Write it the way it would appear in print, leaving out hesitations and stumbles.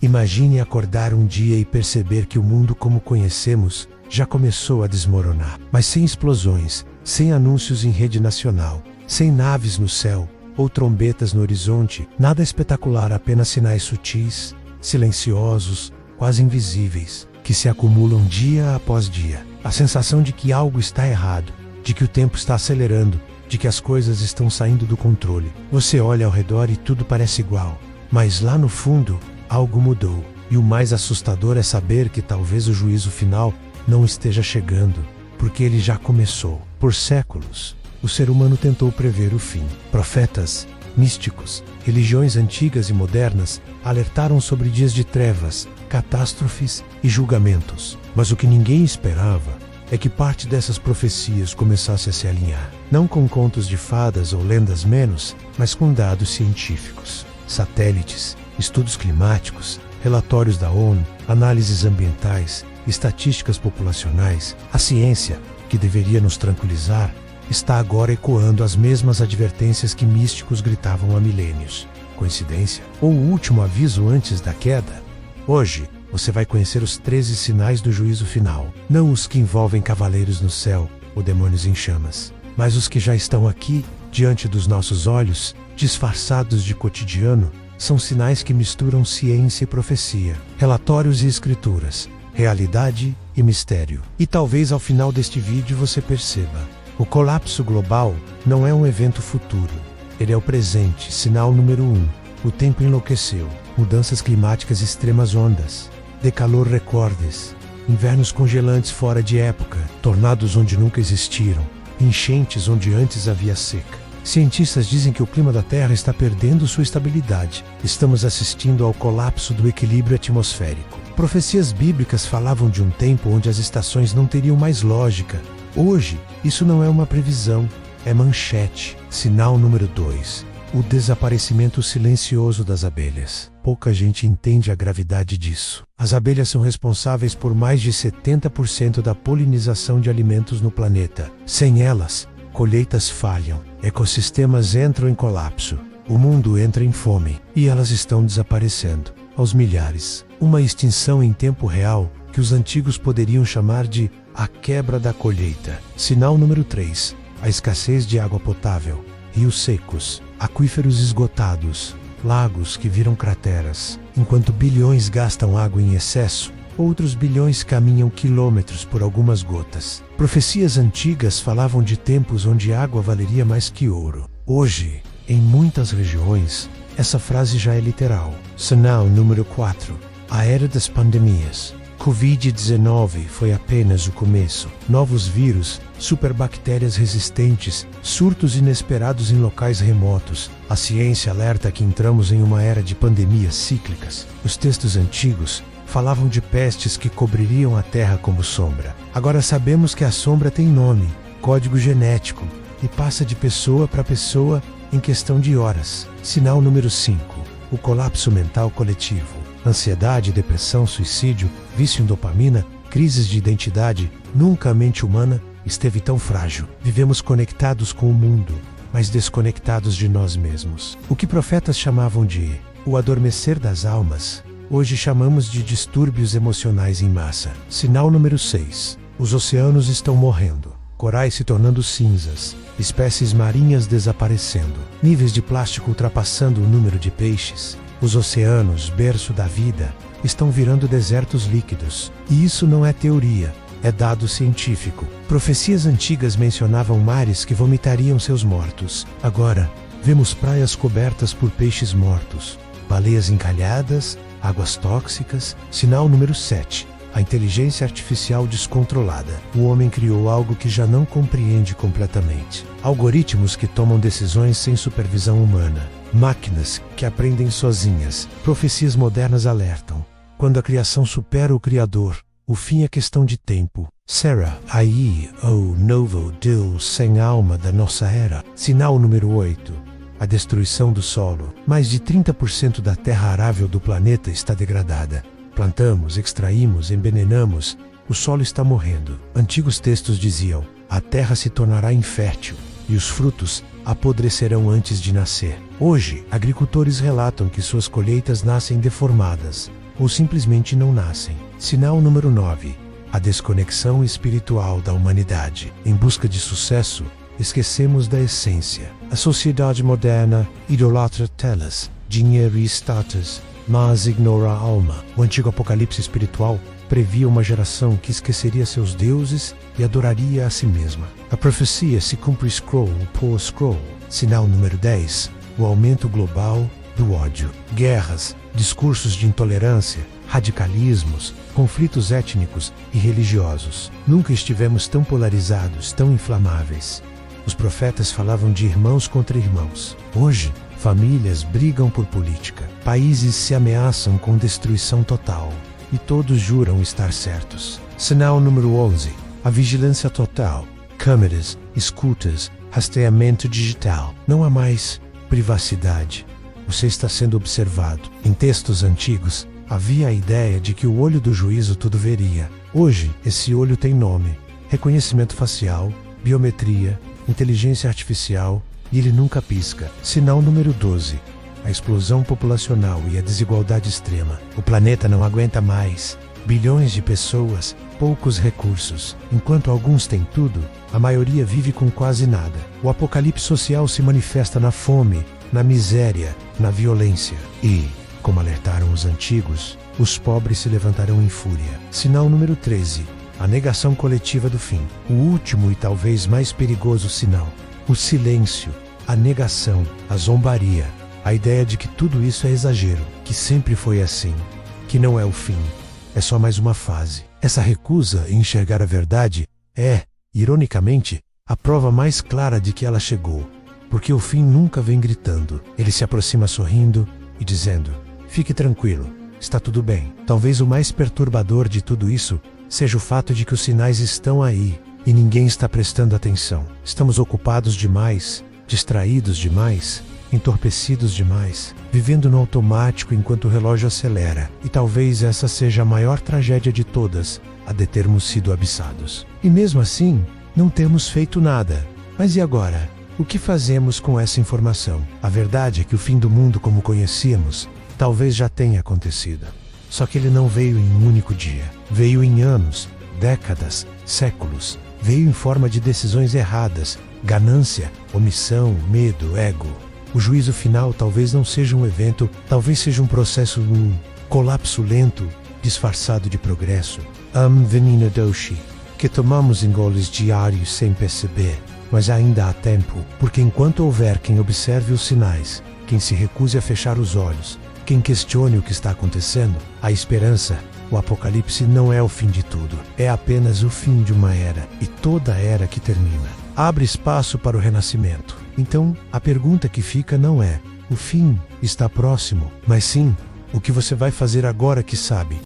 Imagine acordar um dia e perceber que o mundo como conhecemos já começou a desmoronar. Mas sem explosões, sem anúncios em rede nacional, sem naves no céu ou trombetas no horizonte, nada espetacular, apenas sinais sutis, silenciosos, quase invisíveis, que se acumulam dia após dia. A sensação de que algo está errado, de que o tempo está acelerando, de que as coisas estão saindo do controle. Você olha ao redor e tudo parece igual, mas lá no fundo, algo mudou. E o mais assustador é saber que talvez o juízo final não esteja chegando, porque ele já começou. Por séculos, o ser humano tentou prever o fim. Profetas, místicos, religiões antigas e modernas alertaram sobre dias de trevas, catástrofes e julgamentos. Mas o que ninguém esperava é que parte dessas profecias começasse a se alinhar. Não com contos de fadas ou lendas menos, mas com dados científicos. Satélites, estudos climáticos, relatórios da ONU, análises ambientais, estatísticas populacionais. A ciência, que deveria nos tranquilizar, está agora ecoando as mesmas advertências que místicos gritavam há milênios. Coincidência? Ou o último aviso antes da queda? Hoje, você vai conhecer os 13 sinais do juízo final. Não os que envolvem cavaleiros no céu ou demônios em chamas, mas os que já estão aqui, diante dos nossos olhos, disfarçados de cotidiano. São sinais que misturam ciência e profecia, relatórios e escrituras, realidade e mistério. E talvez ao final deste vídeo você perceba: o colapso global não é um evento futuro. Ele é o presente, sinal número 1. O tempo enlouqueceu. Mudanças climáticas, extremas ondas, decalor recordes, invernos congelantes fora de época, tornados onde nunca existiram, enchentes onde antes havia seca. Cientistas dizem que o clima da Terra está perdendo sua estabilidade. Estamos assistindo ao colapso do equilíbrio atmosférico. Profecias bíblicas falavam de um tempo onde as estações não teriam mais lógica. Hoje, isso não é uma previsão, é manchete. Sinal número 2. O desaparecimento silencioso das abelhas. Pouca gente entende a gravidade disso. As abelhas são responsáveis por mais de 70% da polinização de alimentos no planeta. Sem elas, colheitas falham, ecossistemas entram em colapso, o mundo entra em fome, e elas estão desaparecendo, aos milhares. Uma extinção em tempo real que os antigos poderiam chamar de a quebra da colheita. Sinal número 3. A escassez de água potável. Rios secos, aquíferos esgotados, lagos que viram crateras. Enquanto bilhões gastam água em excesso, outros bilhões caminham quilômetros por algumas gotas. Profecias antigas falavam de tempos onde água valeria mais que ouro. Hoje, em muitas regiões, essa frase já é literal. Sinal número 4. A era das pandemias. Covid-19 foi apenas o começo. Novos vírus, superbactérias resistentes, surtos inesperados em locais remotos. A ciência alerta que entramos em uma era de pandemias cíclicas. Os textos antigos falavam de pestes que cobririam a Terra como sombra. Agora sabemos que a sombra tem nome, código genético, e passa de pessoa para pessoa em questão de horas. Sinal número 5. O colapso mental coletivo. Ansiedade, depressão, suicídio, vício em dopamina, crises de identidade. Nunca a mente humana esteve tão frágil. Vivemos conectados com o mundo, mas desconectados de nós mesmos. O que profetas chamavam de o adormecer das almas, hoje chamamos de distúrbios emocionais em massa. Sinal número 6. Os oceanos estão morrendo. Corais se tornando cinzas. Espécies marinhas desaparecendo. Níveis de plástico ultrapassando o número de peixes. Os oceanos, berço da vida, estão virando desertos líquidos. E isso não é teoria, é dado científico. Profecias antigas mencionavam mares que vomitariam seus mortos. Agora, vemos praias cobertas por peixes mortos, baleias encalhadas, águas tóxicas. Sinal número 7. A inteligência artificial descontrolada. O homem criou algo que já não compreende completamente. Algoritmos que tomam decisões sem supervisão humana. Máquinas que aprendem sozinhas. Profecias modernas alertam. Quando a criação supera o Criador, o fim é questão de tempo. Sarah, aí, o novo Deus sem alma da nossa era. Sinal número 8. A destruição do solo. Mais de 30% da terra arável do planeta está degradada. Plantamos, extraímos, envenenamos. O solo está morrendo. Antigos textos diziam: a terra se tornará infértil e os frutos apodrecerão antes de nascer. Hoje, agricultores relatam que suas colheitas nascem deformadas, ou simplesmente não nascem. Sinal número 9. A desconexão espiritual da humanidade. Em busca de sucesso, esquecemos da essência. A sociedade moderna idolatra telas, dinheiro e status, mas ignora a alma. O antigo apocalipse espiritual previa uma geração que esqueceria seus deuses e adoraria a si mesma. A profecia se cumpre scroll por scroll. Sinal número 10. O aumento global do ódio. Guerras, discursos de intolerância, radicalismos, conflitos étnicos e religiosos. Nunca estivemos tão polarizados, tão inflamáveis. Os profetas falavam de irmãos contra irmãos. Hoje, famílias brigam por política. Países se ameaçam com destruição total. E todos juram estar certos. Sinal número 11. A vigilância total. Câmeras, escutas, rastreamento digital. Não há mais privacidade. Você está sendo observado. Em textos antigos, havia a ideia de que o olho do juízo tudo veria. Hoje, esse olho tem nome: reconhecimento facial, biometria, inteligência artificial, e ele nunca pisca. Sinal número 12. A explosão populacional e a desigualdade extrema. O planeta não aguenta mais. Bilhões de pessoas, poucos recursos. Enquanto alguns têm tudo, a maioria vive com quase nada. O apocalipse social se manifesta na fome, na miséria, na violência. E, como alertaram os antigos, os pobres se levantarão em fúria. Sinal número 13. A negação coletiva do fim. O último e talvez mais perigoso sinal. O silêncio, a negação, a zombaria. A ideia de que tudo isso é exagero, que sempre foi assim, que não é o fim, é só mais uma fase. Essa recusa em enxergar a verdade é, ironicamente, a prova mais clara de que ela chegou, porque o fim nunca vem gritando. Ele se aproxima sorrindo e dizendo: fique tranquilo, está tudo bem. Talvez o mais perturbador de tudo isso seja o fato de que os sinais estão aí e ninguém está prestando atenção. Estamos ocupados demais, distraídos demais, entorpecidos demais, vivendo no automático enquanto o relógio acelera. E talvez essa seja a maior tragédia de todas, a de termos sido abissados. E mesmo assim, não temos feito nada. Mas e agora? O que fazemos com essa informação? A verdade é que o fim do mundo como conhecíamos talvez já tenha acontecido. Só que ele não veio em um único dia. Veio em anos, décadas, séculos. Veio em forma de decisões erradas, ganância, omissão, medo, ego. O juízo final talvez não seja um evento, talvez seja um processo, um colapso lento, disfarçado de progresso. Venina doshi, que tomamos em goles diários sem perceber. Mas ainda há tempo, porque enquanto houver quem observe os sinais, quem se recuse a fechar os olhos, quem questione o que está acontecendo, a esperança, o apocalipse não é o fim de tudo, é apenas o fim de uma era, e toda era que termina abre espaço para o renascimento. Então, a pergunta que fica não é: o fim está próximo, mas sim: o que você vai fazer agora que sabe